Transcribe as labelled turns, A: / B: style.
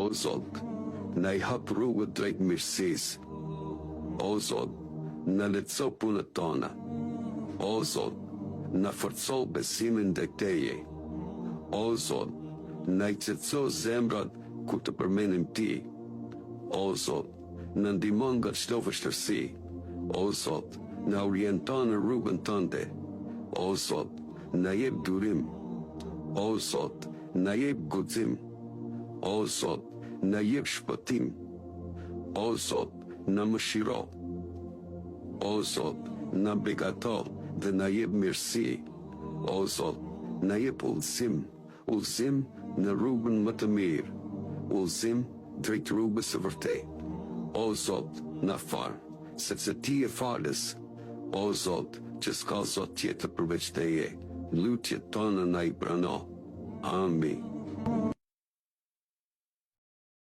A: O Zot, na I hap rrugët drejt mirësisë. O Zot, na lehtëso punët tona. O Zot, na forco besimin ndaj Teje. O Zot, na I qetëso zemrat kur të përmenim Ti. O Zot, na ndihmon nga çdo vështirësi. O Zot, na orienton në rrugën Tënde. O Zot, na jep durim. O Zot, na jep guxim. O Zot, na jep shpëtim. O Zot, na mëshiro. O Zot, na beqato dhe na jep mirësi. O Zot, na jep udhëzim në rrugën më të mirë, udhëzim drejt rrugës së vërtetë. O Zot, na fal, sepse Ti je falës. O Zot, që s'ka Zot tjetër përveç Teje, lutjet tona na I prano. Amin.